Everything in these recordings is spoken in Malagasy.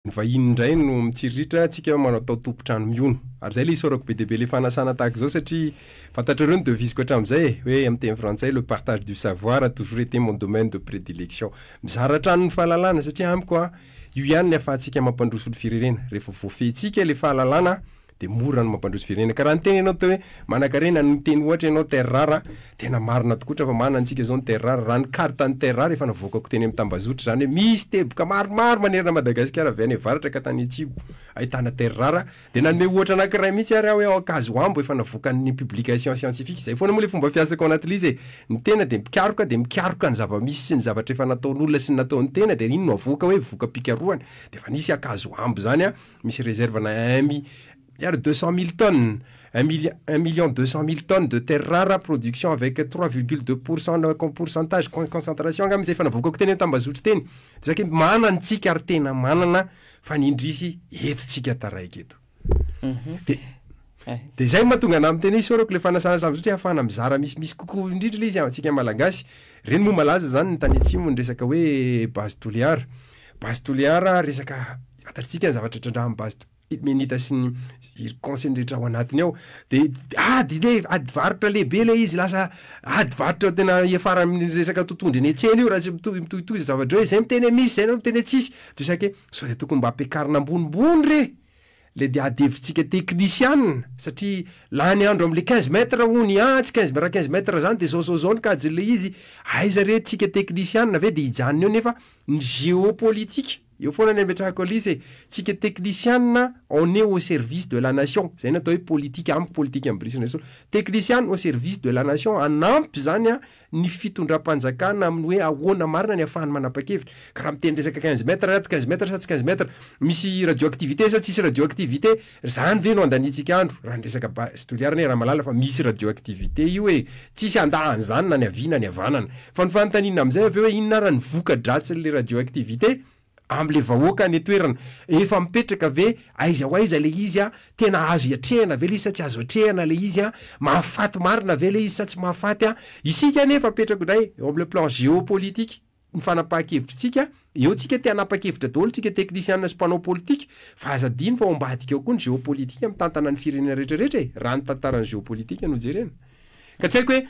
Ny vahiny indray no mitsiriritra antsika manao tao tompotrano miono. Ary zay le isaorako be deaibe le fanasana tahaka zao satria fantatrareo ny devisiko hatramin'izay hoe amin'ny teny frantsay le partage du savoir a toujours été mon domaine de prédilection. Mizara trano ny fahalalana satria amiko io ihany ny ahafahantsika mampandroso ny firenena. Rehefa voafehintsika le fahalalana de mora no mampandroso firenena. Karaha ny teny ianao tao hoe manan-karena ny teny ohatra ianao terre rare tena marina tokoa fa manana antsika zao ny terre rare raha ny carte ny terre rare efa navoakako teny amin'ny tambazotra zany hoe misy teboka maromaro manerana Madagasikara avy any avaratra ka tany atsibo ahitana terre rare de nanome ohatra anankiray mihitsy ary hoe akazo ambo efa navoakan'ny publication scientifique zay foana moa le fomba fiasako anatin'izy ny tena de mikaroka ny zava-misy sy ny zavatra efa nataon'olona sy ny nataon'ny tena de iny no avoaka hoe voka pikaroany de efa nisy akazo ambo zany misy réserve na 200 000 tonnes, 1 million 200 000 tonnes de terre rare, production avec 3,2% de pourcentage, concentration, comme c'est fait, vous avez tambazout ten. C'est que manan tikartena manana fanindrisi et tikataraiketo. De zay mahatonga anaminy teny isorako le fanasana zambazotra afana mizara misy kokoa indrindra le izy antsika malagasy. Reny moa malaza zany ny tany atsimo ny resaka hoe base toliara. Base toliara resaka ataritsika ny zavatra trandraha base menita sy ny conseil rehetra ao anatiny ao de adivaritra lehibe le izy lasa adivaritra tena iafara amin'ny resaka totondry eny an-tsena io raha tsy mitohitohy zavatra hoe zay miteny misy zay no miteny tsisy de saky sao de tokony mba ampiakarina ambonimbony re le de adevitsika technician satria lany andro am'le 15 mètres hony tsy 15 mètres zany de zao ny kajy le izy aiza re tsika technician ve de hijanony eo nefa ny géopolitique io foana ny ametrahako alizy tsika technicien on est au service de la nation zay natao hoe politique amiko politique amin'ny brisana so technicien au service de la nation anampy zany ny fitondram-panjakana amin'ny hoe ahoana marina ny ahafahany manapa-kevitra karaha miteny resaka 15 mètres raty 15 mètres sa tsy 15 mètres misy radioactivité sa tsisy radioactivité zany ve no andanitsika andro raha ny resaka base toliara raha malala fa misy radioactivité io hoe tsisy andahany zany na ny avina ny avanana fa ny fanontaniana amin'izay avy hoe inona raha ny voka-dratsyn'le radioactivité am'le vahoaka ny toerana efa mipetraka ve aiza ho aiza le izy tena azo iatrehana ve le izy sa tsy azo atrehana le izy mahafaty marina ve le izy sa tsy mahafaty isika nefa petraka indray eo am'le plan géopolitique ny fanapahan-kevitra tsika eo tsika te hanapa-kevitra daholo tsika technicien sy mpanao politique fa azadiny fa ombadika eo koa ny géopolitique amin'ny tantana ny firenena rehetrarehetra raha ny tantaran'ny géopolitique no jerena ka tsy haiko hoe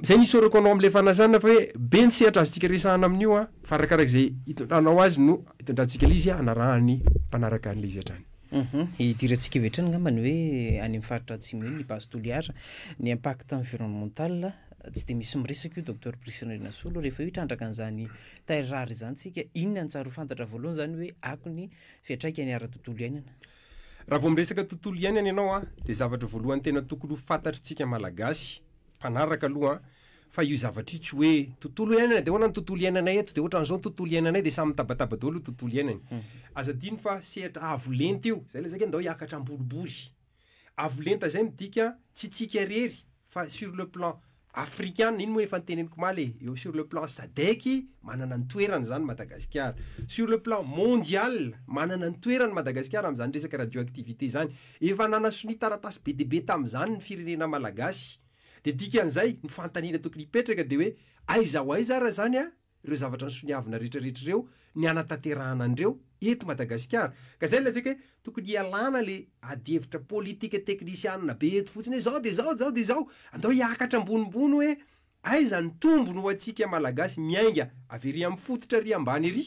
zay nisy orako anao am'le fanasana fa hoe be ny sehatra azotsika resahana amin'io fa arakarak'izay hitondranao azy no hitondrantsika le izy anarahany mpanaraka an'le izy hatrany. Hidirantsika vetrany ngambany hoe any amin'ny faritra atsimo eny ny base toliara ny impact environnemental tsy de misy miresaka io docteur Priscilla Renasolo rehefa io trandraka an'izany terre rare zany tsika inona ny tsara ho fantatra voalohany zany hoe akony fiatraikany ara-tontolo iainana. Raha vao miresaka tontolo iainana ianao de zavatra voalohany tena tokony ho fantatritsika malagasy fanaraka aloha fa io zavatra tsy hoe tontolo iainana de hoana ny tontolo iainana eto de ohatran'izao ny tontolo iainana de samy mitabataba daholo tontolo iainany azadiny fa sehatra avolenta io zay le zaka ndao hiakatra amboribory avolenta zay midika tsy tsika rery fa sur le plan africain iny moa efa nyteneniko maly eo sur le plan SADC manana ny toerany zany Madagasikara sur le plan mondial manana ny toerany Madagasikara am'zany resaka radioactivité zany efa nanasony taratasy be deaibe tam'zany ny firenena malagasy de dikan'izay ny fantaniana tokony hipetraka de hoe aiza ho aiza raha zany ireo zavatra ny soniavina rehetrarehetra ireo ny anatanterahana andreo eto Madagasikara ka zay lazaka hoe tokony hialana le adihevitra politika technicianina be eto fotsiny hoe zao de zao andao hiakatra ambonimbony hoe aiza ny tombony ho antsika malagasy miainga avery amin'ny fototra ry ambany ry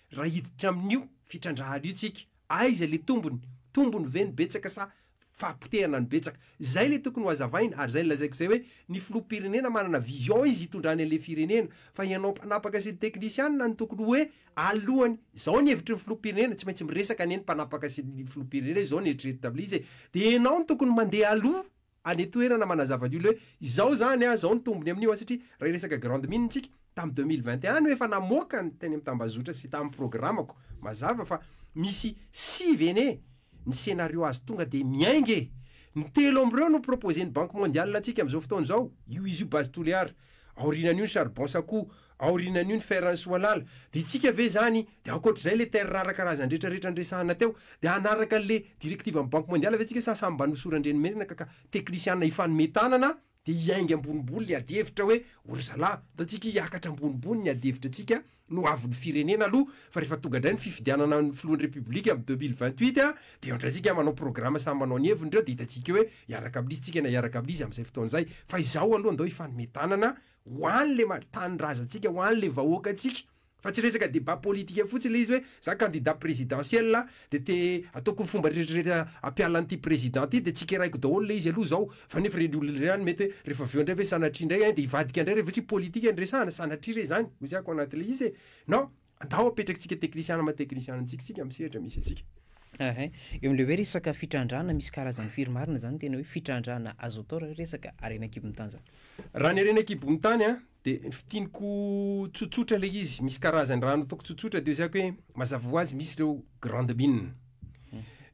raha hiditra amin'io fitrandrahana io tsika aiza le tombony ve ny betsaka sa fampotehana ny betsaka zay le tokony ho azavaina ary zay lazaiko zay hoe ny filoham-pirenena manana vision izy hitondrany an'le firenena fa ianao mpanapaka sy technicien ny tokony hoe alohany zao ny hevitry ny filoham-pirenena tsy maintsy miresaka neny mpanapaka sy ny filoham-pirenena zao ny eritrereto tabli izy de ianao ny tokony mandeha aloha any toerana manazava diolo hoe izao zany zao ny tombony amin'io satria raha resaka grande mine tsika tamin'ny 2021 no efa namoaka ny teny am'tambazotra sy tamin'ny programako mazava fa misy sivene ny scénario azo tonga de miainge ny telo am'ireo no proposé ny banque mondiale atsika am'izao fotoana zao io izy io base toliara aorinan'io ny charbon sako aorinan'io ny fer soalala de tsika ve zany de akoatr'izay le terre rare karazany rehetrarehetra ndresahana teo de anaraka le directive amin'ny banque mondiale ve tsika sasamy mba nosorandreny menaka ka technicien ifanometanana de hiaingy ambonimbony le adihevitra hoe ory zalahy da tsika hiakatra ambonimbony ny adihevitra tsika no avy ny firenena aloha fa rehefa tonga indray ny fifidianana ny filohan'ny republika amin'ny 2028 a de ondratsika manao programma samy manao ny heviny reo de hitatsika hoe iaraka amin'izy tsika na iaraka amin'izy amin'izay fotoan'izay fa izao aloha andao ifanometanana ho an'le tanyrazantsika ho an'le vahoaka atsika fa tsy resaka débat politique fotsiny le izy hoe za candidat présidentiel de te ataoko ny fomba rehetrarehetra ampiala an'ity président ty de tsika raiko daholo le izy aloha zao fa nefa reny olona rany mety hoe rehefa aveo indray hoe sanatria indray de hivadika indray rehefa tsy politique ndresahana sanatria re zany misy ako anatin'le izy non andao apetrakytsika technicien ma technicien antsika misehatra misy atsika eo am'le hoe resaka fitrandrana misy karazany firy marina zany tena hoe fitrandrana azo atao raha resaka arena ekibony-tany zany raha ny arena ekibony tany a de fitiniko tsotsotra le izy misy karazany raha nataoko tsotsotra de zako hoe mazava ho azy misy reo grande mine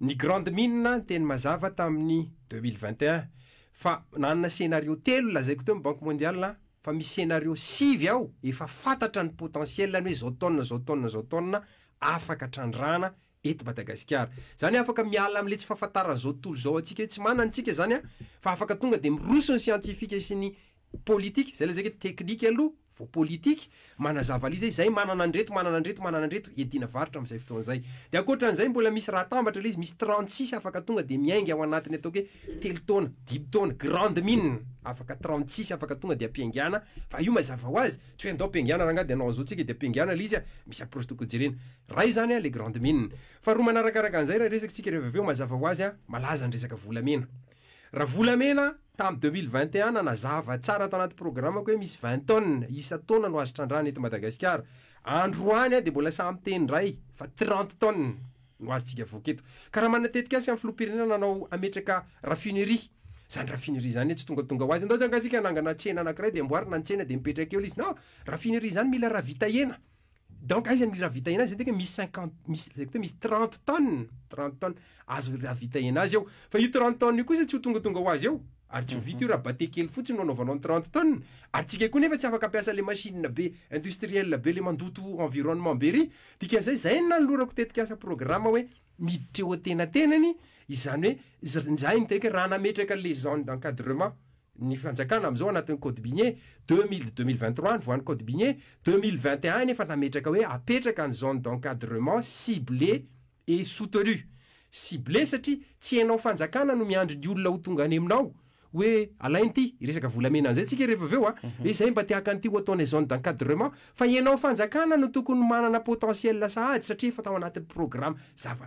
ny grande mine teny mazava tamin'ny 2021 fa nanana scénario telo lazaiko teo amin'ny banque mondiale fa misy scénario 6 ao efa fantatra ny potentiel ny hoe zao taonina afaka trandrana eto Madagasikara zany afaka miala am'le tsy fahafantarana zao tontolo zao atsika hoe tsy manantsika zany fa afaka tonga de miroso ny scientifique sy ny politique zay le zay technique aloha vao politique manazava lizy zay manana andreto edina varotra amin'izay fotoan'izay de akoatran'izay mbola misy raha tambatra le izy misy 36 afaka tonga de miainga ao anatiny ataoko hoe telo taona 10 taona grande mine afaka 36 afaka tonga de ampiaingana fa io mazava ho azy tsy hoe andao ampiaingana raha de anao zao tsika de ampiaingana le izy misy approche toko jerena raha io zany le grande mine fa roa manarakaraka an'izay raha resaky tsika rehefa aveo mazava ho azy malaza ny resaka volamena raha volamena tamin'ny 2021 nanazava tsara tao anaty programmako hoe misy 20 tonnes isa taona no azo trandrana eto Madagasikara androany de mbola samy teny ray fa 30 tonnes no azotsika voketo ka raha manatetika asy amin'ny filoha-pirenena nanao ametraka raffinerie zany raffinerie zany tsy tonga ho azy andao zangasika nangana tsena anankiray de amboarina ny tsena de mipetraka eo le izy non raffinerie zany mila raha vita hena donc aiza ny raha vita hena azy zay misy misy 30 tonnes azo raha vita hena azy eo fa io 30 tonnes io kosa tsy ho tonga ho azy eo ary tsy ho vita io raha bate kely fotsiny no anaovanao ny 30 tonnes ary tsika koa nefa tsy afaka ampiasa le machine be industriel be le mandoto environnement be ry dikan'izay zay nanolorako tetika asa programme hoe miditra eo atenatenany izany hoe zay ny teka raha nametraka les zones d'encadrement ny fanjakana am'izao anatin'ny code binier 2023 ny voan'ny code binier 2021 nefa nametraka hoe apetraka ny zone d'encadrement ciblé et soutenu ciblé satria tsy hainao fanjakana no miandry ny olona ho tonga any aminao hoe alain'ity resaka volamena an'izay tsika rehefa aveo izay mba tiaka an'ity ho ataonay zone d'encadrement fa ianao fanjakana no tokony manana potentiel sahady satria efa tao anatin'ny programme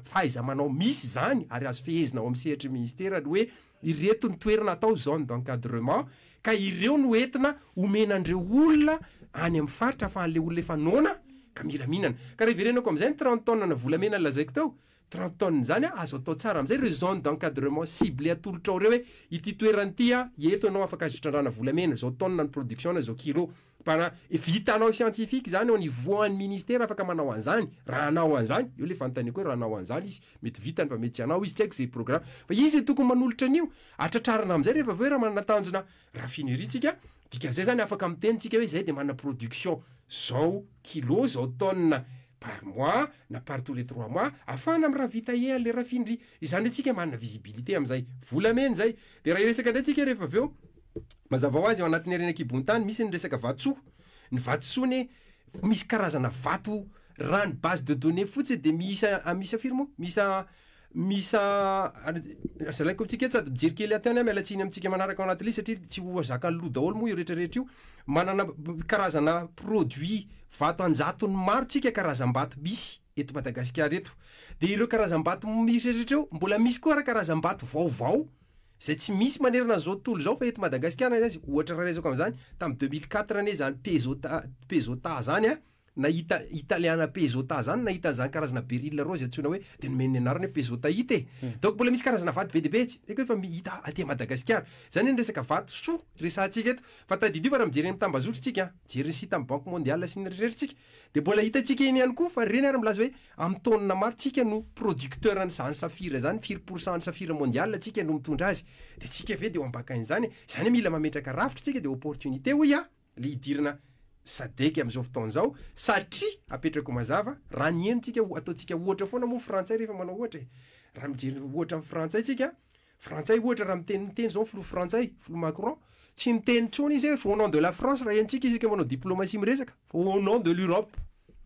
faiza manao misy zany ary azo fehezina ao amin'ny sehatry ministera ny hoe ireto ny toerana atao zone d'encadrement ka ireo no entina omenandreo olona any amin'ny faritra afahan'le olona efa nona ka miraminana ka reha verenako amin'izay ny 30 tonnes na volamena lazaiko teo 30 tonnes zany azo atao tsara amin'izay reo zone d'encadrement ciblé atolotra ao reo hoe ity toeranyity eto anao afaka azo trandrana volamena zao tonnes ny production na zao kilo para vitanao scientifique zany ao nivoan'ny ministère afaka manao an'izany raha anao an'izany io le fanontaniako hoe raha anao an'izany izy mety vitany fa mety tsy anao izy tsy haiko zay programme fa izy tokony manolotra an'io atratrarana amin'izay rehefa aveo raha manana tanjona raffinerie tsika dikan'izay zany afaka miteny tsika hoe zay de manana production zao kilo zao tonnes par mois na par tous les 3 mois afana amin'ny raha vita le raffinerie izany tsika manana visibilité amin'izay volamena zay de raha resaka indray tsika rehefa aveo mazava ho azy ao anatin'ny arena kibony-tany misy ny resaka vatsoa ny vatsoa ny misy karazana vato raha ny base de données fotsiny de misa firy moa misa zalaiko tsika tsady mijery kely atany mialatsiny amintsika manaraka ao anaty le satria tsy ho zaka ny lo daholo moa io rehetrarehetra io manana karazana produit vato anjatony maro tsika karazam-bato misy eto Madagasikara eto de ireo karazam-bato misy rehetra eo mbola misy koa raha karazam-bato vaovao zay tsy misy manerana zao tontolo zao fa eto Madagasikara zany ohatra raha rezako amin'izany tamin'ny 2004 ane zany pezota zany nahita italiana pezota zany nahita zany karazana beril rose antsoina hoe de nomeny anarany hoe pezota hita donc mbola misy karazana vato be deabe tsy efa mihita aty Madagasikara zany ny resaka vato soa resantsika eto fa tadidio fa raha mijery amin'ny tambazotry tsika mijery ny site amin'ny banque mondiale sy ny rehetritsika de mbola hitatsika eny ihany koa fa reny ary milaza hoe amin'ny taonina maro tsika no producteur ny zany safira zany 4% ny safira mondiale tsika no mitondra azy de tsika ve de ho ambakain'izany zany mila mametraka rafitra tsika de opportunité ho le hidirana sadeky am'izao fotoana zao satria apetrako mazava raha ny enitsika ataotsika ohatra foana moa frantsay rehefa manao ohatra raha mijery ohatra amin'ny frantsay tsika frantsay ohatra raha miteny zao filoha frantsay filoha Macron tsy miteny tsony izy hoe au nom de la France raha enitsika isika manao diplomatie miresaka au nom de l'Europe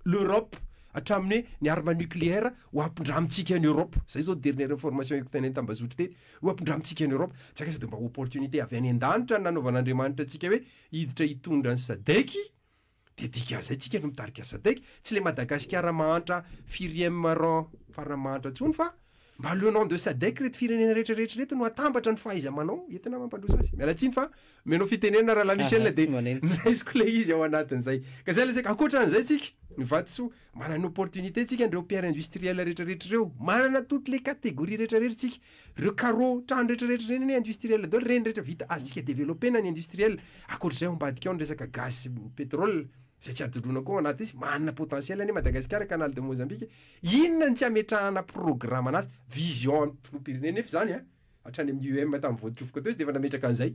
l'Europe hatramin'ny hoe ny arme nucléaire ho ampindramitsika en Europe. Zay zao dernière information teneny tambazotry teny ho ampindramitsika en Europe. Tsaka izy de mba opportunité avy any an-danitra nanaovan'Andriamanitra atsika hoe hiditra hitondra ny Sadek de dikazay tsika no mitarika Sadek tsy le Madagasikara mahantra 4e rang farany mahantra tsony fa mba le nom de Sadek reto firenena rehetrarehetra reto no atambatra ny fahaiza-manao entina mampandrosa azy. Mialatsiny fa menao fitenena raha la Michel de raisiko le izy ao anatin'izay. Ka zay le tsika ankoatran'izay tsika mivadyso manana opportunité tsika andreo pierre industriel rehetrarehetra reo manana toutes les catégories rehetrarehetra tsika reo carreau trano rehetrarehetra reny industriel dao reny rehetra vita azitsika développer na ny industriel akoatr'izay ambadika ao ny resaka gaz pétrole zay tsy adolona koa anaty izy manana potentiel any Madagasikara canal de Mozambique inona ny tsy ametrahana programme anazy vision filoham-pirenena efa zany hatrany amin'ny UM tamin'ny voatrofoka teo izy de efa nametraka an'izay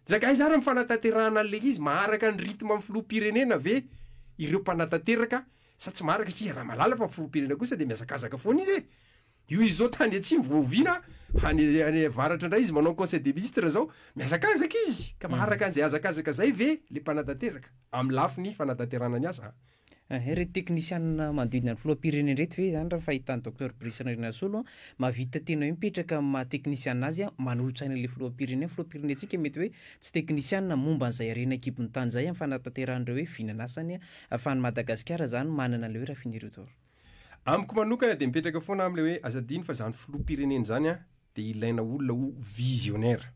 zakay zara mifanatanterahana an'le izy maharaka ny rythme amin'ny filoham-pirenena ve ireo mpanatanteraka sa tsy maraka sy raha malala fa filoham-pirenena kosa de miazakazaka foana izy io izy zao tany atsimo voaviana any avaratra indray izy manao conseil des ministres zao miazakazaka izy ka maharaka an'izay azakazaka zay ve le mpanatanteraka amin'ny lafiny fanatanterana ny asa reto teknisianina manodidina ny filoham-pirenena reto ve zany raha fahitany docteur Brice Rinasolo mahavita tena hoe mipetraka maha teknisianina azy manolotsaina le filoham-pirenentsika mety hoe tsy teknisianina momba an'izay arena ekipony tany zay amin'ny fanatanteran'ireo hoe vinanasany ahafahany Madagasikara zany manana le hoe raha finyretor amiko manokana de mipetraka foana am'le hoe azadiny fa zany filoham-pirenena zany de ilaina olona ho visionnaire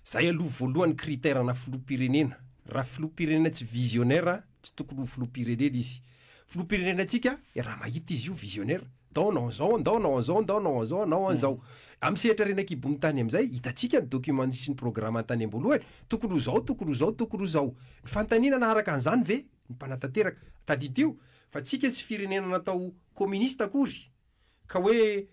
zay aloha voalohany critère na filoham-pirenena raha filoham-pirenena tsy visionnaire tsy tokony ho filoham-pirenena izy filoham-pirenena atsika raha mahita izy io visionnaire daonao an'izao daonao an'izao daonao an'izao anao an'izao amin'ny sehatra rena kibony tany amin'izay hitatsika ny document sy ny programme antany am-boalohany tokony ho zao tokony ho zao tokony ho zao ny fantaniana naharaka an'izany ve ny mpanatanteraka tadidio fa tsika tsy firenena natao communiste akory ka hoe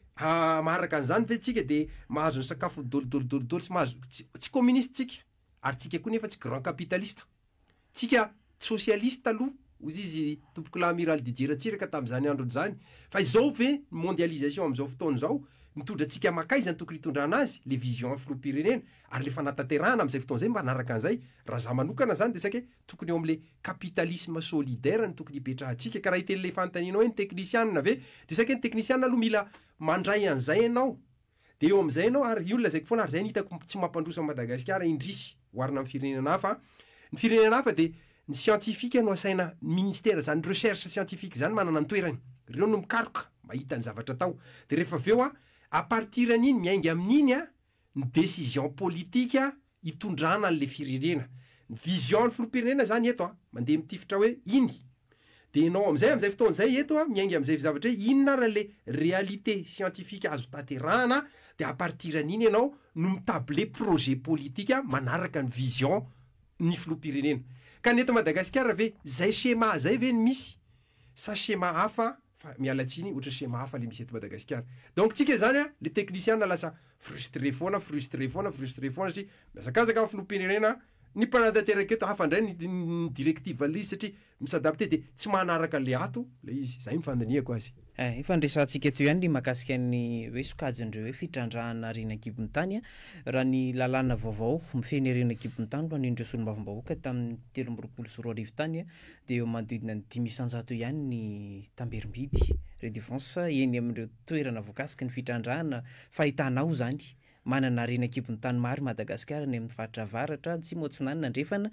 maharaka an'izany ve tsika de mahazo ny sakafo dolidolidolidolo sy mahazo tsy communiste tsika ary tsika koa nefa tsy grand capitaliste tsika socialiste aloha ozy izy tompoko la amiral Didier Ratsiraka tamin'izany andro zany fa izao ve mondialisation amin'izao fotoana zao mitondrantsika makaiza ny tokony hitondrana azy le vision filoham-pirenena ary le fanatanterahana amin'izay fotoana zay mba hanaraka an'izay raha za manokana zany de sake tokony eo am'le capitalisme solidaire ny tokony hipetrahantsika ka raha hiten'le fanontanianao hoe ny technicianina ve de sake ny technicianina aloha mila mandray an'izay ianao de eo am'izay ianao ary io lazaiko foana ary zay ny hitako tsy mampandrosa Madagasikara indrisy oharina amin'ny firenena hafa ny firenena hafa de ny scientifique no asaina ministère zany recherche scientifique zany manana ny toerany reo no mikaroka mahita ny zavatra tao de rehefa aveo à partir an'iny miainga amin'iny ny décision politique hitondrana an'le firenena ny vision ny filoham-pirenena zany eto mandeha mitifitra hoe iny de ianao am'izay fotoana zay eto miainga am'izay zavatra hoe inona raha le réalité scientifique azo tanterahana de à partir an'iny ianao no mitable projet politique manaraka ny vision ny filoham-pirenena ka ny eto Madagasikara ve zay schéma zay ve ny misy sa schéma hafa fa mialatsiny ohatra schéma hafa le misy eto Madagasikara donc tsika zany le technicien lasa frustré foana sy miazakazaka amin'ny filoham-pirenena ny mpanatanteraka eto hafa indray ny directive ali satria misadapte de tsy manaraka le ato le izy zay mifandaniako azy ifandresantsika to ihany mahakasika ny hoe sokajin'ireo hoe fitrandrahana rena ekipony tany raha ny lalàna vaovao mifeny rena ekipony tany loha nindreo solombavam-bahoaka tamin'ny 13 tany de eo manodidina ny 500 ihany ny tamberimbidy redevance eny amin'ireo toerana voakasika ny fitrandrahana fahitanao zany manana rena ekipony tany maro Madagasikara ny amin'ny faritra avaratra tsy motsinany nandrefana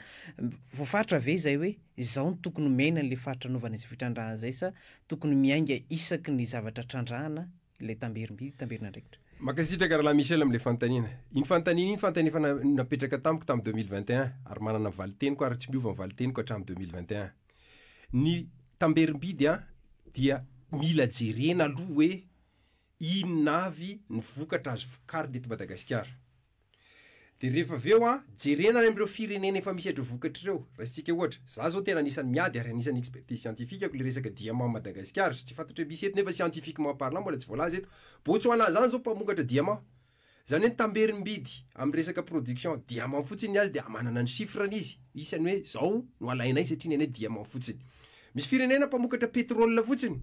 voafatra ve zay hoe izao ny tokony mena le faritra anaovana izay fitrandrahana zay sa tokony miainga isaky ny zavatra trandrahana le tamberimbidy tamberina ndraikitra makasitraka raha Michel am'le fanontaniana iny fanontaniana napetraka tamiko tamin'ny 2021 ary manana valiteniko ary tsy miova ny valiteniko hatramin'ny 2021 ny tamberimbidy dia mila jerena aloha hoe inona avy ny vokatra azo vokariny eto Madagasikara de rehefa aveo jerena amin'ireo firenena efa misy adro vokatra ireo raha tsika ohatra za zao tena anisan'ny miady ary anisan'ny expertise scientifique ako le resaka diamant Madagasikara sy tsy fantatro hoe misy eto nefa scientifiquement parlant mbola tsy voalaza eto Botswana zany zao mpamokatra diamant zany hoe tamberimbidy amin'ny resaka production diamant fotsiny azy de manana ny chiffrany izy isany hoe zao no alainay satria ny diamant fotsiny misy firenena mpamokatra pétrole fotsiny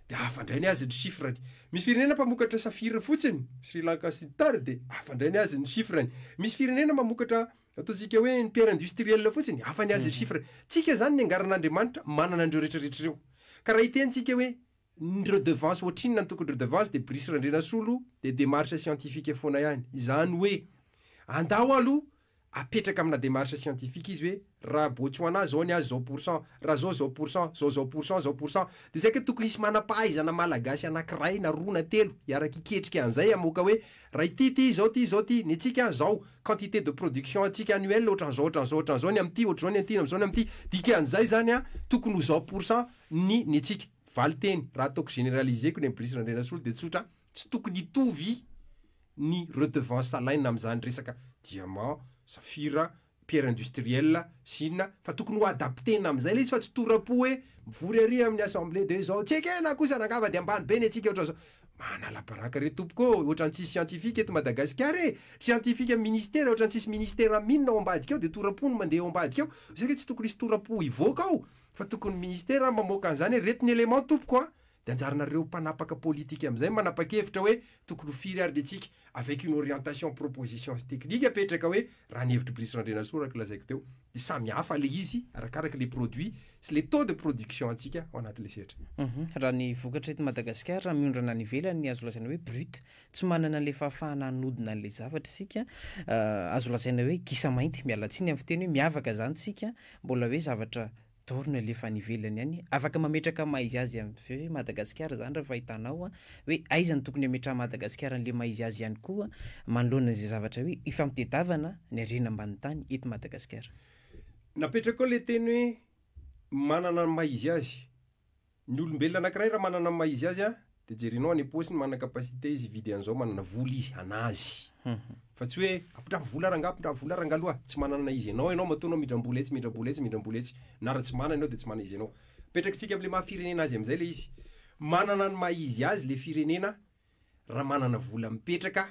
de afandrainy azy ny chiffrany misy firenena mpamokatra safira fotsiny Sri Lanka sy tary de afandrainy azy ny chiffrany misy firenena mamokatra ataontsika hoe ny pierre industriel fotsiny afany azy ny chiffrany tsika zany ny angaran'Andriamanitra manana andreo rehetrarehetra reo ka raha itentsika hoe ny redevance ohatrinona ny tokony redevance de Brice Randrenasolo de démarche scientifique foana ihany izany hoe andao aloha apetraka amina démarche scientifique izy hoe raha Botswana zao ny azy zao pourcent raha zao pourcent zao pourcent de zay ke tokony isy manam-pahaizana malagasy anankiray na roa na telo iaraka iketrika an'izay amoka hoe raha ity zao ty ny antsika zao quantité de production antsika annuelle ohatran'izao ny am'ty ohatr'izao ny anty am'izao ny am'ty dika an'izay zany a tokony ho zao pourcent ny antsika valy teny raha ataoko généralisé ko ny Brice Randrenasolo de tsotra tsy tokony hitovy ny redevance salaina am'izany resaka diamant safira pierre industrielle chine fa tokony ho adaptena am'izay le izy fa tsy torapo hoe mivory ary amin'ny assemblée de zao tsika na kosa nangava de ambany be ny atsika ohatran'izao manala-baraka re tompoko ohatran'tsisy scientifique eto Madagasikara scientifique ministère ohatran'tsisy ministère aminona ao ambadika ao de torapo no mandeha ao ambadika ao zay ke tsy tokony isy torapo hivoaka ao fa tokony ministère mamoaka an'izany retiny élément tompoko de anjaranareo mpanapaka politique am'izay manapa-kevitra hoe tokony ho firy ary letsika avec une orientation proposition technique apetraka hoe raha ny hevitry Brice Randrenasolo araka lazaiko teo de samy hafa le izy arakaraka les produits sy les taux de production antsika ao anaty le sehatra raha ny vokatra eto Madagasikara miondrana ny ivelany azo lazaina hoe brut tsy manana le fahafahana anodina an'le zavatra sika azo lazaina hoe gisa mainty mialatsiny amin'ny fiteny hoe miavaka zany sika mbola hoe zavatra dorina lefa nivelany ihany afaka mametraka maizy azy amin'ny Madagasikara zany raha fahitanao hoe aiza ny tokony ametraha Madagasikara n'le maizy azy ihany koa manoloana izay zavatra hoe ifampitetavana ny arena ambany tany eto Madagasikara napetraka koa le teny hoe manana maizy azy ny olombelona anankiray raha manana maizy azy de jerinao any posiny manana capacité izy vidy an'izao manana vola izy anazy fa tsy hoe apitrava vola rangaloha tsy manana izy ianao matoanao midrambola etsy na raha tsy manana ianao de tsy manana izy ianao petrakitsika am'le maha-firenena azy am'izay le izy manana ny maizy azy le firenena raha manana vola mipetraka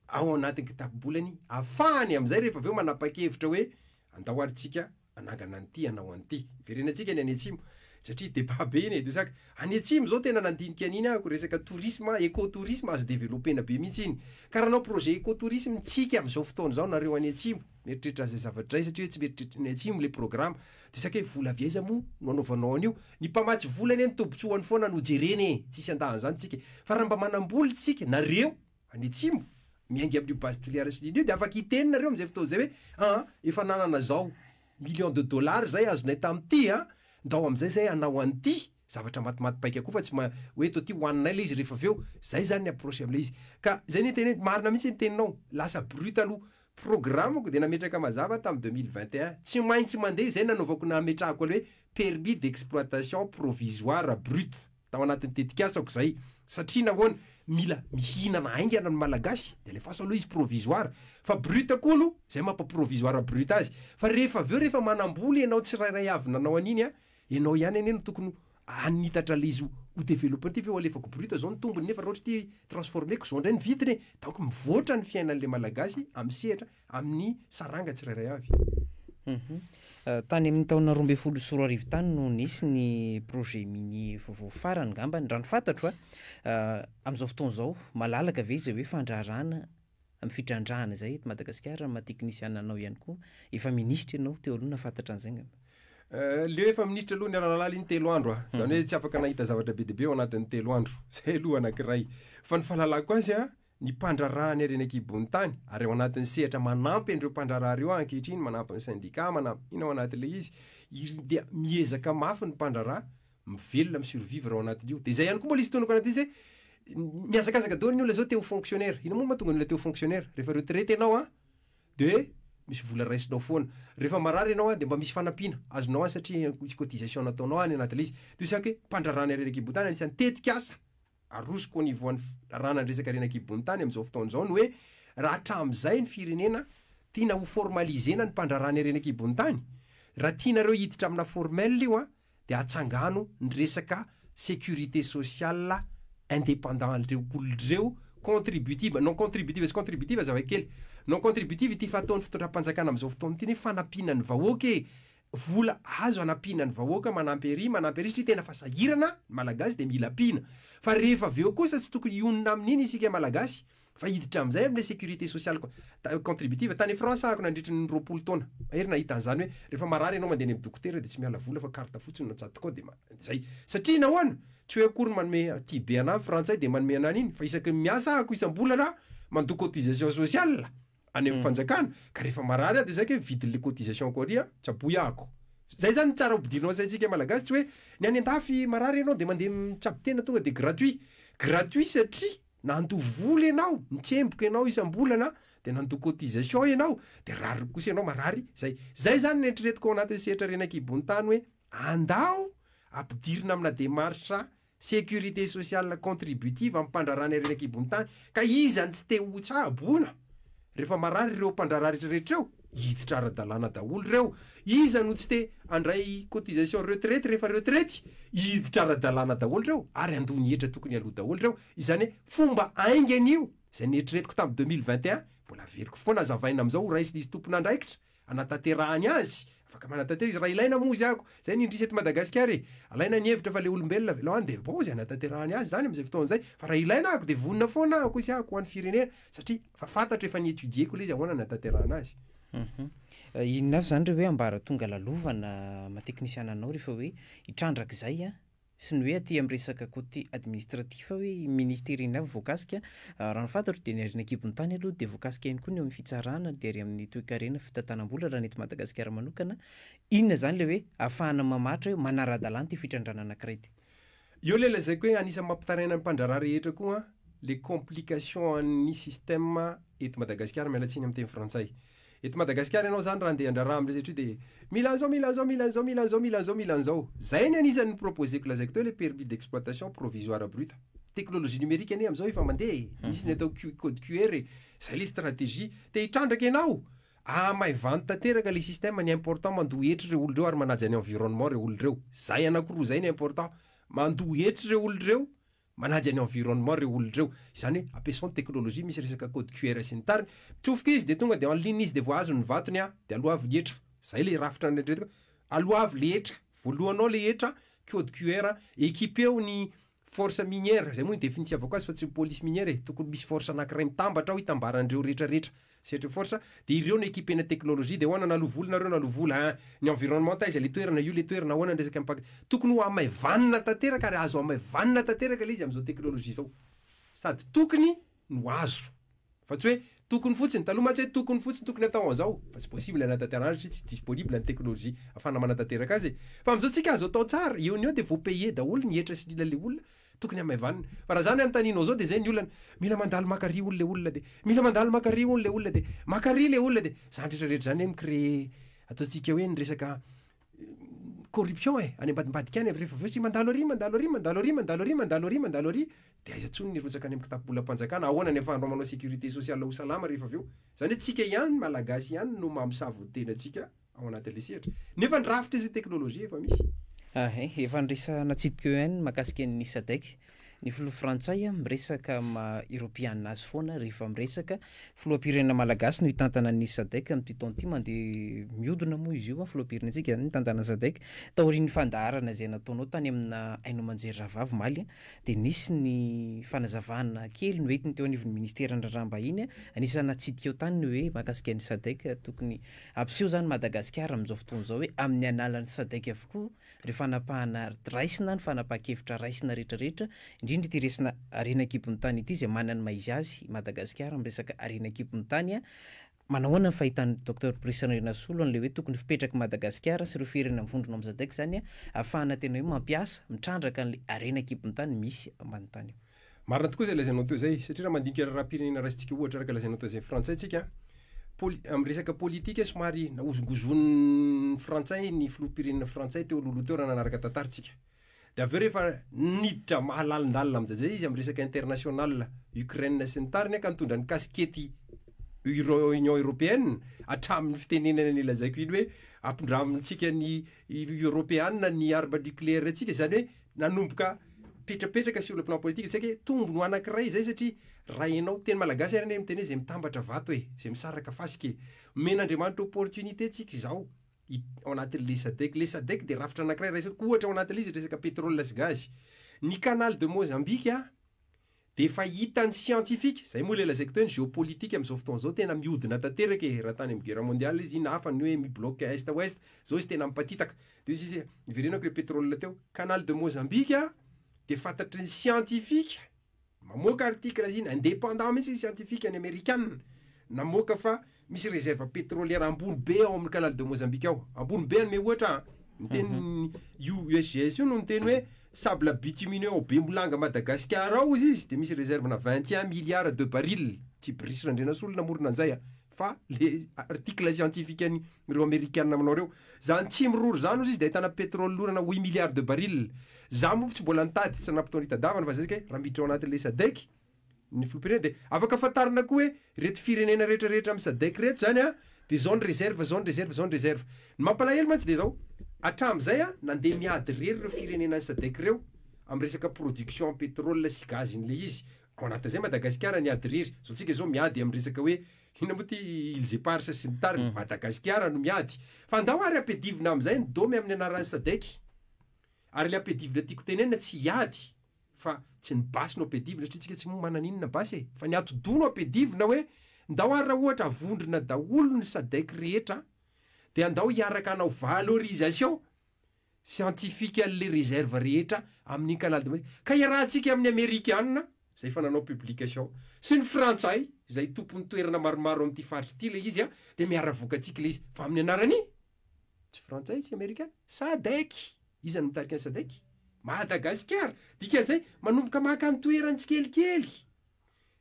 ao anatin'ny kitapobolany afahany am'izay rehefa aveo manapa-kevitra hoe andao aritsika anangana an'ity anao an'ity firenentsika ny any atsimo satria débat be iny de saka any atsimo zao tena nandinika an'iny ako resaka tourisme écotourisme azo développena be mihitsy iny ka raha anao projet écotourisme tsika am'izao fotoana zao nareo any atsimo meritreritra zay zavatra zay satria hoe tsy meritreritra ny atsimo le programme de saka hoe vola viaiza moa no anaovanao an'io ny mpamatsy volany any tombotsoany foana no jereny tsisy andahan zany tsika fa raha mba manamboly tsika nareo any atsimo miaingy amin'io base tulière sy io de afaka hiteny nareo am'izay fotoana zay hoe efa nanana zao millions de dollars zay azonay tam'ty ndao am'izay zay anao an'ty zavatra matimaty paika koa fa tsy hoe to ty hoaninay le izy rehefa aveo zay zany ny approche am'le izy ka zay ny teny marina mihitsy ny teninao lasa brut aloha programmeko de nametraka mazava tamy 2021 tsy maintsy mandeha zay nanaovako nametrahako le hoe permis d'exploitation provisoire brut tao anatin'ny tetikasako zay satria nahoana mila mihinana aingana ny malagasy de lefaso aloha izy provisoire fa brut koa aloha zay mampa-provisoire brut azy fa rehefa aveo rehefa manamboly ianao tsirairay avy nanao an'iny ianao ihany eny no tokony anitatra le izy ho développé ty veo alefako brut zao ny tombony nefa raha ohatra ty transformeko zao ndray ny vitiny donc mivoatra ny fiainan'le malagasy am'sehatra amin'ny saranga tsirairay avy tany amin'ny taona 2014 tany no nisy ny projet mini vaovao farany ngambany raha ny fantatro am'izao fotoana zao malalaka ve izy hoe fandrarana amin'ny fitrandrahana zay eto Madagasikara maha-teknisiana anao ihany koa efa ministra ianao teo aloha nafantatra an'izay ngamba le efa ministra aloha ny aralalala iny 3 andro zany hoe tsy afaka nahita zavatra be deabe ao anatin'ny 3 andro zay aloha anankiray fa ny fahalalako azy ny mpandraraha ny arena kibony tany ary ao anatin'ny sehatra manampy andreo mpandraraha reo ankehitriny manampy ny syndicat manampy ina ao anatin'le izy de miezaka mafy ny mpandraraha mivelona misurvivre ao anatin'io de zay ihany koa mbola izy tonoko anaty izy miazakazaka daholo ny olona zao teo fonctionnaire ino moa mahatonga nyolona teo fonctionnaire rehefa retraite ianao de misy vola raisinao foana rehefa marary ianao de mba misy fanampiana azonao satria cotisation nataonao any anatin'le izy to isaky hoe mpandraraha ny arena kibony tany anisany tetika asa arosoko ny voan'ny rana ny resaka arena kibony tany am'izao fotoana zao ny hoe raha hatram'izay ny firenena tiana ho formalisena ny mpandraraha ny arena kibony tany raha tianareo hiditra amina formel io de atsangano ny resaka sécurité sociale indépendant reo olondreo contributive non contributive sy contributive zavakely non contributive ty fa ataon'ny fitondram-panjakana am'izao fotoana ty ny fanampiana ny vahoaka vola azo anampina ny vahoaka manampy ery satria tena fasahirana malagasy de mila pina fa rehefa aveo kosa tsy tokony ionina amin'iny isika malagasy fa hiditra amin'izay amin'le sécurité sociale contributive tany France ako nandritra ny 20 taona hery nahita an'izany hoe rehefa marary ianao mandeha any amin'ny dokotera dia tsy miala vola fa carte fotsiny no tsatoko dia zay satria nahoana tsy hoe akory manome tia be anahy frantsay dia manome anany iny fa isaky miasa ako isam-bolana mandoko cotisation sociale any amin'ny fanjakana ka rehefa marary dia zay ke vidin'le cotisation koria tsaboy ako zay zany tsara ampidirinao saitsika malagasy tsy hoe ny any an-dafy marary ianao dia mandeha mitsabotena tonga dia gratuit satria nandoa vola ianao mitsemboka ianao isam-bolana dia nandoa cotisation ianao dia rary kosa ianao marary zay zany netretiko ao anatin'ny sehatra renakibony tany hoe andao ampidirina amina démarche sécurité sociale contributive amin'ny mpandrarana renakibony tany ka izany tsy te ho tsabona rehefa marary ireo mpandrarà rehetrarehetra eo hiditra ara-dalàna daholo reo iza no tsy te andray cotisation retraite rehefa retraite hiditra ara-dalàna daholo reo ary andony hetra tokony aloha daholo reo izany hoe fomba aingany io zay netretiko tamin'ny 2021 mbola veriko foana azavaina amin'izao raisy izy tompona andraikitra anatanterahany azy afaka manatantera izy raha ilaina mozy ako zay nindrisy eto Madagasikara alaina ny hevitra fa le olombelona velohany dia bozy anatanterahany azy zany amin'izay fotoana zay fa raha ilaina ako dia vonona foana ako izy ako ho an'ny firenena satria fa fantatro efa nietudieko le izy ahoana anatanterahana azy. Inona avy zany reo hoe ambara tonga lalovana mateknisiana anao rehefa hoe hitrandraka izay sy ny hoe aty amin'ny resaka côté administratif hoe ministère iny avy voakasika raha ny fantatro dia ny arenakibony tany aloha dia voakasika ihany koa ny amin'ny fitsarana dia ary amin'ny toe-karena fitantanam-bola raha nety Madagasikara manokana inona zany le hoe ahafahana mamatra hoe manara-dalàna ty fitrandrana anankiray ty io le lazaiko hoe anisan'ny mampitaraina ny mpandrarà rehetra koa les complications an'ny système eto Madagasikara mialatsiny amin'ny teny frantsay eto Madagasikara ianao zany raha andeha andrarà amin'ny satria dia milanzao zay ny anisan'ny proposeko lazaiko teo le permis d'exploitation provisoire bruta teknologie numérique anie amin'izao efa mandeha misy ny atao code QR zay le stratégie dia hitrandraka ianao maivany tanteraka le système ny important mandoa hetra ireo olo reo ary manaja ny environnement reo olo reo zay anankiroa zay ny important mandoa hetra ireo olo reo manaja ny environnement reo olo reo izany hoe ampiasaony teknolojia misy resaka code QR sy ny tariny tsofoka izy dia tonga dia en ligne izy dia voahazo ny vatony dia aloavy ny hetra zay le rafitra nyretretika aloavy le hetra voalohanao le hetra code QR équipeo ny force minière zay moa ny définitiavako azy fa tsy police minière tokony misy force anankiray mitambatra ao hitambaran'ireo rehetrarehetra setra force dia ireo ny équipena teknolojia dia hoana nalovolonareo nalovola ny environnement taiza le toerana io le toerana hoana resaka impact tokony ho amaivanina tanteraka ary azo amaivanina tanteraka le izy amin'izao teknolojia zao sady tokony no azo fa tsy hoe tokony fotsiny taloha matsy hoe tokony fotsiny tokony atao an'izao fa tsy possible anatanterana satria tsy disponible ny teknolojia afana manatanteraka azy fa amin'izao tsika azo atao tsara eo ny eo dia voapaye daholo ny hetra sy lila le olona tokony amaivanina fa raha zany anontanianao zao dia zay ny olona mila mandalo makary olo le olona dia mila mandalo makary olo le olona dia makary le olona dia zany rehetrarehetra zany hoe micrée ataontsika hoe ny resaka corruption any ambadimbadika any rehefa aveo tsy mandalo ary dia aiza ntsony nirotsaka any amin'ny kitapolam-panjakana ahoana ny afahanao manao sécurité sociale ho salama rehefa aveo zany hoe tsika ihany malagasy ihany no mamosavo tenatsika ao anatin'le sehatra nefa ny rafitra izy teknolojia efa misy efa niresa natsidika eo ihany mahakasika ny SADC ny filoha frantsay miresaka ma-europiana azy foana rehefa miresaka filohampirenena malagasy no hitantana ny SADC amin'ity taona ity mandeha miodona moa izy io filohampirenentsika nitantana SADC taorian'ny fandaharana izay nataonao tany amina Aino Manjery Ravavy Maly dia nisy ny fanazavana kely no entiny teo anivon'ny ministera andrarambahiny anisany natsidika eo tany ny hoe mahakasika ny SADC tokony ampiseho zany Madagasikara amin'izao fotoana izao hoe amin'ny analan'ny SADC avokoa rehefa anapahana raisina ny fanapahan-kevitra raisina rehetrarehetra indrindra ity resina arenakibony tany ity izay manana maizy azy Madagasikara miresaka arenakibony tany manahoana ny fahitan'ny Dr Brice Ndrinasolo an'le hoe tokony fipetraka Madagasikara sy ireo firenena mivondrona amin'ny SADC zany ahafahana tena hoe mampiasa mitrandraka an'le arenakibony tany misy ambany tany io marina tokoa zay lazainao teo zay satria raha mandinika raha-pirenena raisitsika ohatra araka lazainao teo zay frantsay tsika amin'ny resaka politika somary naozongozon'ny frantsay ny filoham-pirenena frantsay teo loloha teo raha nanaraka tantaritsika dia aveo rehefa niditra mahalalindalina amin'izay izy amin'ny resaka international Ukraine sy ny tariny ka nitondra ny kaskety Union Européenne hatramin'ny fitenenana ny lazaiko iny hoe ampindramintsika ny Européenne ny arme nucléaire tsika zany hoe nanomboka petrapetraka sur le plan politique tsy hoe tombono anankiray zay satria raha ianao teny malagasy ary miteny hoe zay mitambatra vato zay misaraka fasika men'Andriamanitra opportunité tsika izao ao anatin'le SADC dia rafitra anankiray raisiko ohatra ao anatin'le izy resaka pétrole sy gaz ny canal de Mozambique de efa hitany scientifique zay moa le lazaiko teo ny géopolitique am'izao fotoana zao tena mihodina tanteraka raha tany amin'ny guerre mondiale izy iny hafa ny hoe mibloque est ouest zao izy tena mipatitaka de izy izy iverenako le pétrole teo canal de Mozambique de fantatry ny scientifique mamoaka article iny indépendant mihitsy scientifique any américaine namoaka fa misy réserve pétrolière ambony be ao amin'ny canal de Mozambique ao ambony be any me ohatra miteny USGS io no miteny hoe sable bitumineux au be molanga Madagascar ao izy de misy réserve na 21 milliards de barils tsy brisy randrenasolo namorona an'izay fa le article scientifique any reo américaine aminao reo zany tsy miroro zany izy de ahitana pétrole lorana 8 milliards de barils za moa tsy mbola nitady tsy nampitony tadavana fa zay ke raha miditra ao anatin'le SADC ny filompirena de afaka fatarina koa hoe reto firenena rehetrarehetra amin'ny SADC reto zany de zone réserve ny mampalahelo mantsy de zao atram'izay nandeha miady rery reo firenena ny SADC reo amin'ny resaka production pétrole sy gaz le izy ao anatin'izay Madagascar niady rery zao tsika zao miady amin'ny resaka hoe ina moa ty Îles Éparses sy ny tariny Madagascar no miady fa andao ary ampedivina amin'izay nydomy amin'ny anaran'ny SADC ary le ampedivina tiako tenenina tsy hiady fa tsy nibasy no ampedivina satria tsika tsy manana inona basy fa ny atodono ampedivina hoe ndao ary raha ohatra avondrina daholo ny SADC rehetra de andao hiaraka anao valorisation scientifique an'le réserve rehetra amin'ny canal de ka iarahantsika amin'ny américaine zay fa nanao publication sy ny frantsay zay tompony toerana maromaro amin'ity faritry ity le izy de miaravoaka atsika le izy fa amin'ny anarany tsy frantsay tsy américaine SADC izy ny mitarika ny SADC Madagascar dika zay manomboka maka ny toerany tsikelikely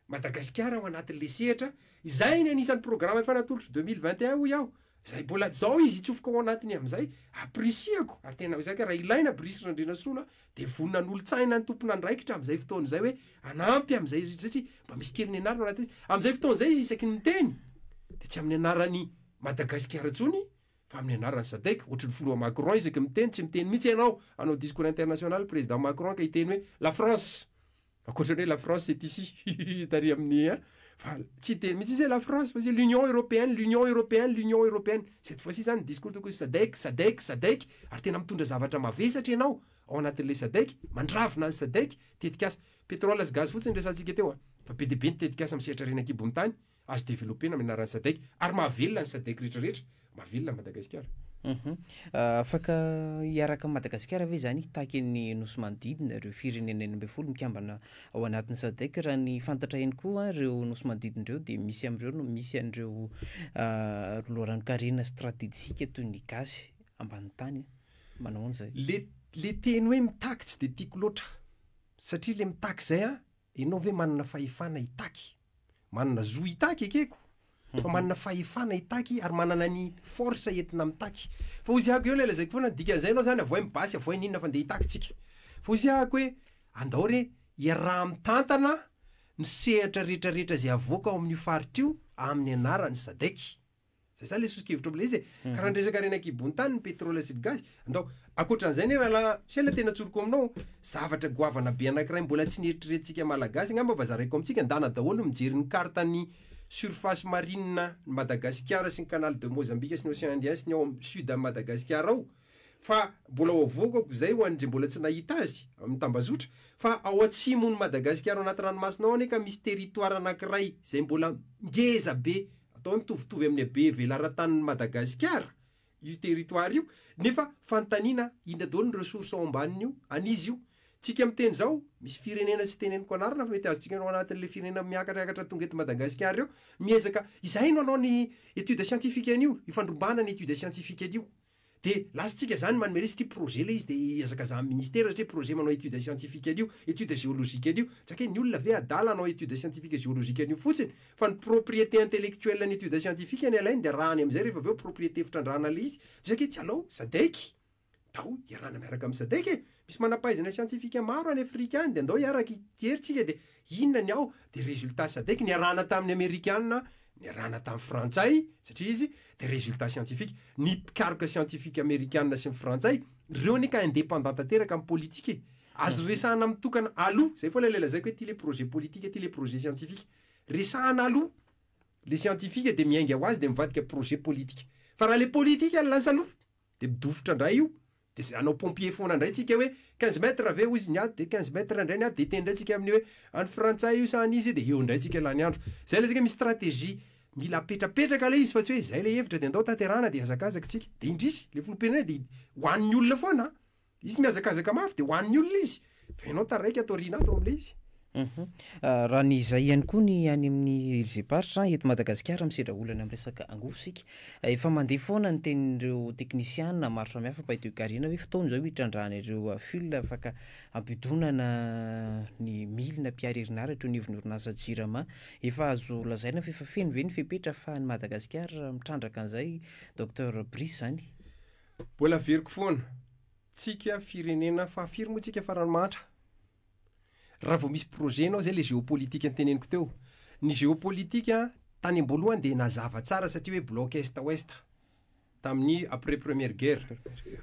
Madagascar ao anatin'le sehatra izay ny anisan'ny programme efa natolotry 2021 hoy aho zay mbola zao izy itsofoka ao anatiny amin'izay aprisiako ary tena zaka raha ilaina brisy randrena sola de vonina n'olo-tsaina ny tompona andraikitra amin'izay fotoana izay hoe anampy amin'izay satria mba misy kely ny anarana anaty izy amin'izay fotoana izay izy isaky ny teny de tsy amin'ny anarany Madagascar tsony fa amin'ny anarany SADC ohatry ny foloa Macron isaky miteny tsy miteny mihitsy ianao anao discours international président Macron ka hiteny hoe la France akoatrany hoe la France c'est ici tary amin'ny fa tsy teny mihitsy izy la France fa c'est l'Union européenne cette fois-ci zany discours toko SADC ary tena mitondra zavatra mavesatra ianao ao anatin'le SADC mandravina ny SADC tetikasa pétrole sy gaz fotsiny resantsika teo fa be debe ny tetikasa misehatra rena kibo ny tany azo développena amin'ny anaran'ny SADC ary mahavelona ny SADC rehetrarehetra mahavelona Madagascar afaka hiaraka Madagasikara ve zany taky ny nosy manodidina reo firenena 40 mikambana ao anatin'ny SADC raha ny fantatra ihany koa reo nosy manodidin'ireo de misy am'ireo no misy an'ireo loharan-karena stratégique toy ny gasy ambany tany manao an'izay le teny hoe mitaky tsy de tiako loatra satria le mitaky zay ianao ve manana fahefana hitaky manana zo hitaky ekeko fa manana fahefana hitaky ary manana ny force entina mitaky fa ozy ahako eo le lazaiko foana dika zay anao zany avoay mibasy avoay ninona fa ndeha hitaky tsika fa ozy ahako hoe andao re iaraha mitantana ny sehatra rehetrarehetra zay avoaka ao amin'io faritra io amin'ny anarany SADC zay zany le sosikevitra am'le izy karaha ny resaka rena kibony tany ny pétrole sy ny gaz andao akoatran'izay ny raha sela tena tsoroko aminao zavatra goavana be anankiray mbola tsy nieritreretintsika malagasy ngamba fa zaraiko amintsika andana daholo mijery ny kartany surface marine Madagascar sy ny canal de Mozambique sy ny océan Indien sy ny ao sud à Madagascar ao fa mbola ao avokako zay ho an'izay mbola tsy nahita azy amin'ny tambazotra fa ao atsimony Madagascar ao anaty ranomasina ao anefa misy territoire anankiray zay mbola ngeza be atao mitovitovy amin'ny be velaran-tanin'ny Madagascar io territoire io nefa fanontaniana inona daholo ny ressource ao ambaniny io an'izy io tsika miteny zao misy firenena tsy teneniko anarina fa mety azotsika anao anatin'le firenena miakatra tonga eto Madagascar eo miezaka izay no anao ny étude scientifique an'io ifandrombana ny étude scientifique an'io de lasitsika zany manome resy ty projet le izy de ezaka za ministère satria projet manao étude scientifique an'io étude géologique an'io tsaka ny olona ve adala anao étude scientifique géologique an'io fotsiny fa ny propriété intellectuelle ny étude scientifique any alainy de rahany am'izay rehefa aveo propriété fitrandrahana le izy zaka tsy alao SADC tao iarana miaraka amin'ny SADC misy manampahaizana scientifique maro any Afrika any de andao iaraka iteritsika de inona ny ao de résultat SADC niarahana tamin'ny américaine niarahana tamin'ny frantsay satria izy de résultat scientifique ny pikaroka scientifique américaine sy ny frantsay reo nika indépendant tanteraka amin'ny politique azo resahana mitokana aloha zay foa lelazaiko hoe ty le projet politique ty le projet scientifique resahana aloha le scientifique de miainga ho azy de mivadika projet politique fa raha le politique lasa aloha de midofotra ndray io de anao pompier foana ndray tsika hoe 15 mètres ave ho izy ny ady de 15 mètres indray ny ady de tendray tsika amin'ny hoe any frantsay io sa an'izy de eo indray tsika lany andro zay le tsika misy stratégie mila petrapetraka le izy fa tsy hoe zay le hevitra de andao tanterana de azakazaka tsika de indrisy le filopirenena de hoan'ny olona foana izy miazakazaka mafy de hoan'ny olona izy fa ianao taraiky atao rina ato am'le izy. Raha ny izay ihany koa ny any amin'ny Elzeparitra eto Madagasikara misedra olana amin'ny resaka angofosika efa mandeha foana ny tenin'ireo teknisiana maro samihafa paitokarina hoe fotoana izao hitrandrahana ireo fil afaka ampidonana ny milina mpiary herinaratra ny ivon'ny orinasa Jirama efa azo lazaina fa efa feno ve ny fepetra fa ny Madagasikara mitrandraka an'izay Dr Brice zany. Mbola veriko foana tsika firenena fahafiry moa tsika farany raha vao misy projet anao zay le géopolitique anteneniko teo ny géopolitique tany amboloany de nazava tsara satria hoe bloc est ouest tamin'ny après première guerre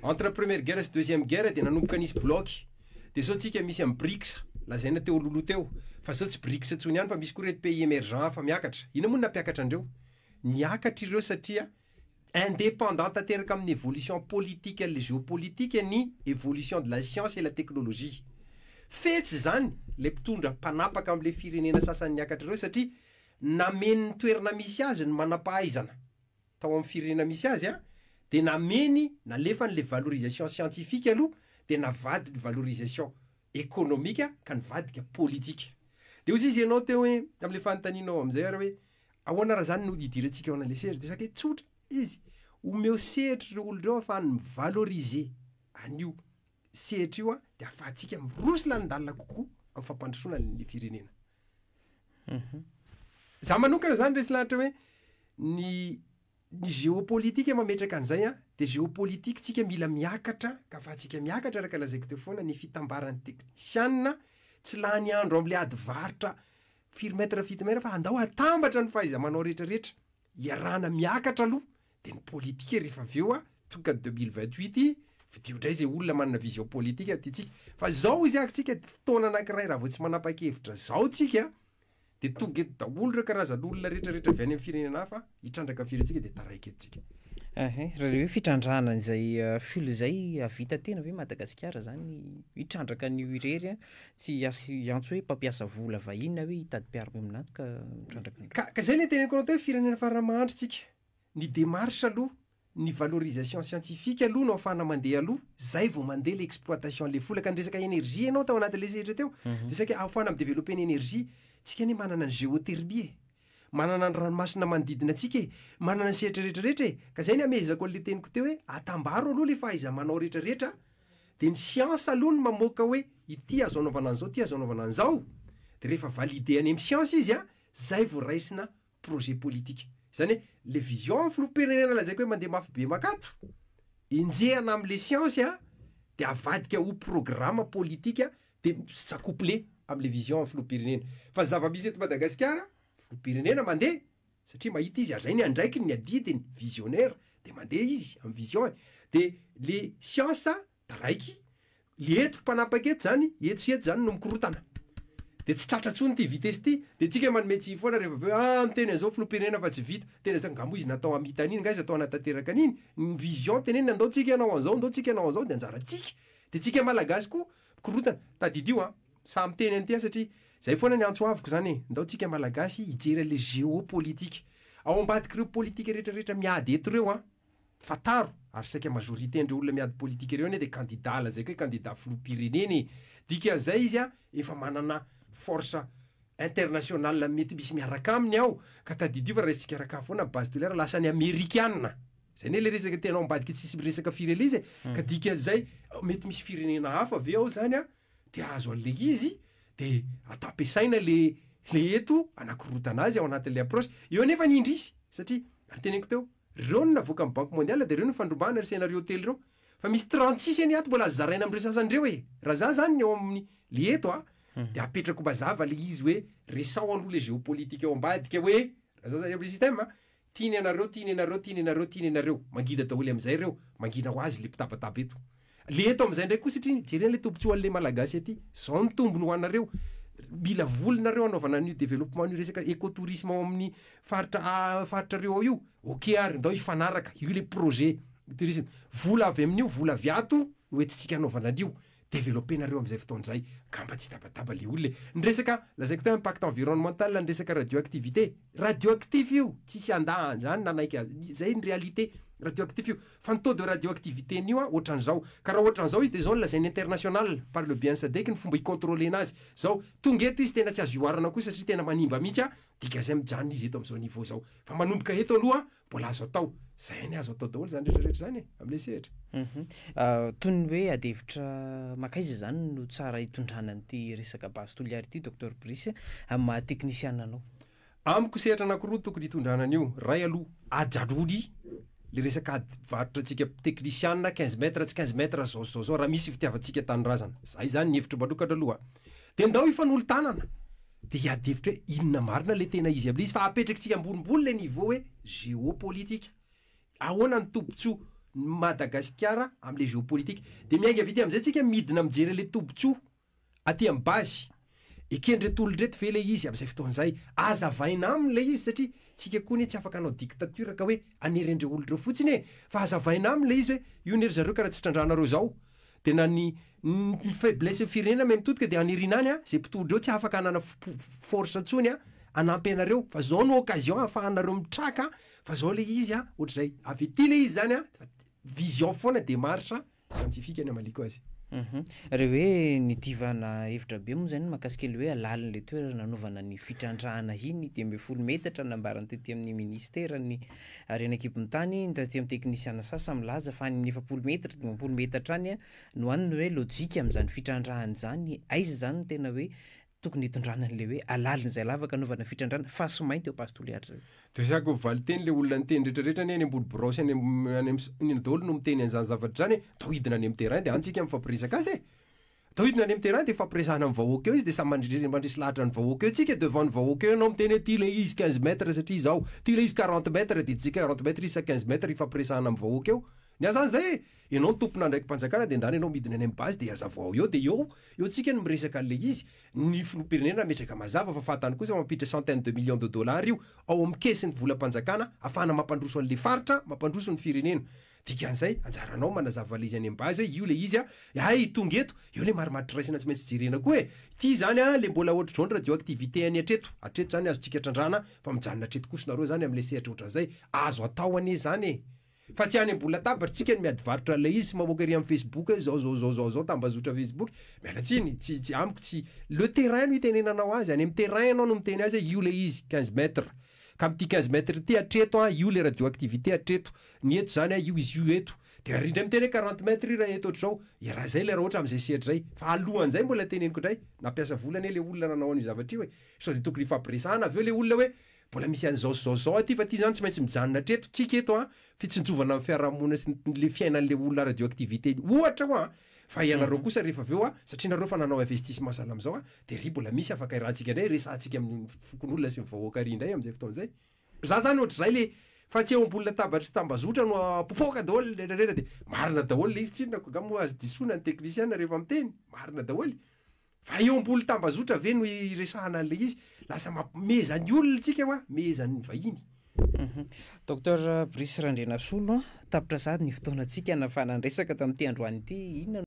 entre première guerre sy deuxième guerre de nanomboka nisy bloc de sao tsika misy amin'ny BRICS lazaina teo lolo teo fa sao tsy BRICS tsony ihany fa misy koa reto pays émergent fa miakatra ina moa nampiakatra andreo niakatra ireo satria indépendant tanteraka amin'ny évolution politique le géopolitique ny évolution de la science et la technologie fetsy zany le mpitondra mpanapaka am'le firenena sasany niakatra ireo satria nameny ny toerana misy azy ny manam-pahaizana tao amin'ny firenena misy azy de nameny nalefany le valorisation scientifique aloha de navady ny valorisation économique ka nivadika politique de ozy izy ianao teo hoe am'le fanontanianao am'izay ara hoe ahoana raha zany no idirantsika ao an'le sehatra de sake tsotra izy omeo sehatra ireo olo reo ahafahany mivaloriser an'io sehatra io de ahafahantsika mirosy lanindalina kokoa amin'ny fampandrosoana le firenena. Za manokana zany resy lahatra hoe ny géopolitique mametraka an'izay de géopolitique tsika mila miakatra ka afahantsika miakatra araka lazaiko teo foana ny fitambaran'ny teknisianina tsy lany andro am'le ady varotra firy mètre fito mètre fa andao atambatra ny fahaiza manao rehetrarehetra iarahana miakatra aloha de ny politique rehefa aveo tonga 2028 vidioindray zay olona manana vision politique atytsika fa zao izy akitsika fotoana anankiray raha vao tsy manapa-kevitra zao tsika de tonga eto daholo reo karazan'olona rehetrarehetra avy any amin'ny firenena hafa hitrandraka firentsika de taraiky etsika. Raha hoe fitrandrahana izay fil zay avita tena hoe Madagasikara zany hitrandraka ny irery tsy antso hoe mpampiasa vola vahiny na hoe hitady mpiaro amin'ato ka mitrandraka ka zay le teneniko anao teo hoe firenena faramahandro tsika ny démarche aloha ny valorisation scientifique aloha no ahafahana mandeha aloha zay vao mandeha le exploitation le fola ka nresaka énergie ianao tao anatin'le sehatra teo de saka ahafahana midévelopper ny énergie tsika ne manana ny géothermie manana ny ranomasina manodidina atsika manana ny sehatra rehetrarehetra ka zay ny amezako an'le teniko teo hoe atambaro aloha le fahaiza manao rehetrarehetra de ny science aloha ny mamoaka hoe ity azo anaovana an'izao ty azo anaovana an'izao de rehefa validé any amin'ny science izy zay vao raisina projet politique zany hoe le vision filopirenena lazaiko hoe mandeha mafy be makato injehana am'le science de avadika ho programme politique de s'accoupler am'le vision filopirenena fa zava-misy eto Madagasikara filopirenena mandeha satria mahita izy zay ny andraiky ny adia de ny visionnaire de mandeha izy amin'ny vision de le science taraiky le eto mpanapaka eto zany eto sy eto zany no mikorotana de tsy tratra tsony ty vitesse ty de tsika manome tsy foana rehefa aveo miteny an'izao filopirenena fa tsy vita tena zany ngamo izy natao amita an'iny nga izy atao anatanteraka an'iny ny vision teneny andao tsika ianao an'izao andao tsika ianao an'izao de anjara tsika de tsika malagasy koa mikorotana tadidio samy teny an'ity satria zay foana ny antso aviko zany ndao tsika malagasy hijery le géopolitique ao ambadiky ireo politique rehetrarehetra miady eto reo fataro ary saika majorité andreo olona miady politique reo de candidat lazaiko hoe candidat filopireneny dikan'izay izy efa manana force internationale mety misy miaraka aminy ao ka tadidio fa resitsika araka foana base tolaire lasa ny amerikanina zay ne le resaka tenao ambadiky tsisy resaka firele izy ka dikan'izay mety misy firenena hafa ave ao zany de azo an'le izy de atao ampiasaina le eto anakorotana azy ao anatin'le approche eo nefa ny indrisy satria anteneko teo reo no navoaka amin'ny banque mondiale de reo no fandrombahana ry scénario tely reo fa misy 36 any ato mbola azo zaraina am'ireo sasandreo raha za zany eo amin'ny le eto de apetrako mazava le izy hoe resao aloha le géopolitique ao ambadika hoe raha za zany am'le système tiany anareo tiany anareo tiany anareo tiany anareo mangina daholo am'izay reo mangina ho azy le mpitabataba eto le eto am'izay ndray koa satria jerena le tombontsy an'le malagasy aty zao ny tombony ho anareo mila volinareo anaovana an'io développement an'io resaka écotourisme ao amin'ny faritra reo ao io ok ary ndao ifanaraka io le projet tourisme vola avy amin'io vola viato hoe tsika anaovana an'io développenareo am'izay fotoan'izay ka mba tsy tabataba le olona ny resaka lazaiko teo impact environnemental ny resaka radioactivité radioactif io tsisy andahan'zany nanaiky zay ny réalité radioactif io fa ny taux de radioactivité n'io ohatran'izao ka raha ohatran'izao izy de zao ny lazainy international par le bien sadeky ny fomba hicontrôle anazy zao tonga eto izy tena tsy azo ioarana koa satria tena manimba mihitsy dika zay mijanona izy eto am'izao niveau zao fa manomboka eto aloha mbola azo atao zay ny azo atao daholo zany rehetrarehetra zany am'le sehatra toy ny hoe adevitra makaiza zany no tsara hitondrana an'ity resaka base toliary ity docteur Brice amin'ny maha teknisiana anao amiko sehatra anankiroa tokony hitondrana an'io ray aloha ajaroly le resaka varotra atsika teknisiana 15 mètres tsy 15 mètres zao raha misy fitiavantsika tanorazana zay zany ny hevitra manokana aloha de ndao ifanolo tanana de hiadevitra hoe inona marina le tena izy am'le izy fa apetrakintsika ambonimbony le niveau hoe géopolitika ahoana ny tombotsoa Madagasikara am'le géopolitika de miainga vity am'izay tsika midina mijery le tombotsoa aty amin'ny base ekendretolo ndreto ve le izy am'izay fotoan'izay azavaina am'le izy satria tsika koa ny tsy afaka anao dictature ka hoe anerendreo olondreo fotsiny e fa azavaina am'le izy hoe io nery zareo karaha tsy trandranareo zao de na ny faiblesse firenena me mitodika de anirinany zay mpitodreo tsy afaka anana force atsony anampy anareo fa zao no occasion ahafahanareo mitraka fa zao le izy ohatr'izay avy ety le izy zany vision foana démarche scientifique any amaliko azy reo hoe nidivana hevitra be moa zany mahakasika le hoe alalin'le toerana nanaovana ny fitrandrahana iny 10 metatra nambarany tety amin'ny ministera ny renakibon-tany ny taty amin'ny teknisiana sasa milaza fa ny 9 metatra 10 metatra any no aniny hoe lojika amin'izany fitrandrahana zany aiza zany no tena hoe tokony hitondranan'le hoe alaliny zay lavaka anaovana fitrandrahana fa somainty eo pastoliary zay de zako valy teny le olona nyteny rehetrarehetra ny any ambony brosy any daholo no miteny an'izany zavatra zany tao hidina any amin'ny terrain de antsika mifampiresaka azy tao hidina any amin'ny terrain de fampiresahana amin'ny vahoaka eo izy de samy mandrisy lahatra ny vahoaka eo tsika devant ny vahoaka eo anao miteny ty le izy 15 mètres satria zao ty le izy 40 mètres de tsika 40 mètres isa 15 mètres ifampiresahana amin'ny vahoaka eo ny azany zay ianao tompona ndraiky mpanjakana de ndany ianao midina any amin'ny base de azavao eo de eo tsika no miresaka an'le izy ny filopirenena metraka mazava fa fatany kosa mampiditra centaine de millions de dollars io ao amin'ny kesy ny volam-panjakana afahana mampandroso an'le faritra mampandroso ny firenena dikan'izay anjaranao manazava le izy any amin'ny base hoe io le izy tonga eto eo le marimaritra raisina tsy maintsy jerena koa ty zany le mbola ohatr'izao ny radioactivité any atreto zany azotsika trandrana fa mijanona atreto kosonareo zany am'le sehatra ohatran'izay azo atao ane zany fa tsy any ambola tabatra tsika ny miady varotra le izy mamoaka ary amin'ny Facebook zao tambazotra Facebook mialatsiny tsy amiko tsy le terrain no itenenanao azy any amin'ny terrain anao no miteny azy io le izy 15 mètres ka amin'ity 15 mètres ty atreto io le radioactivité atreto ny eto zany io izy io eto de rindra miteny 40 mètres raha eto ohatr'izao raha zay le raha ohatra am'izay sehatra zay fa alohan'izay mbola teneniko indray nampiasa volana le olona nanao an'io zavatra io sao de tokony fampiresahana avy eo le olona hoe mbola misy an'zao aty fa ty zany tsy maintsy mijanona atreto tsika eto fitsinjovana amin'ny fiarahamonina sy le fiainan'le olona radioactivité ohatra fa ianareo kosa rehefa avy eo satria nareo fa nanao investissement sahala am'izao de ry mbola misy afaka irahantsika indray resahantsika amin'ny fokon'olona sy mivahoaka ry indray am'izay fotoan'izay za zany ohatr'izay le fa tsy eo ambolona tabatra sy tambazotra no popoka daholo rehetrarehetra de marina daholo le izy tsinona mo azy disoina ny teknisiana rehefa miteny marina daholy fa eo ambolo tambazotra ve no iresahana an'le izy lasa mezany olona tsika mezany vahiny docteur Brice Randrianasolo tapitra sady ny fotoanantsika nafanandresaka tamin'ity androany ity inona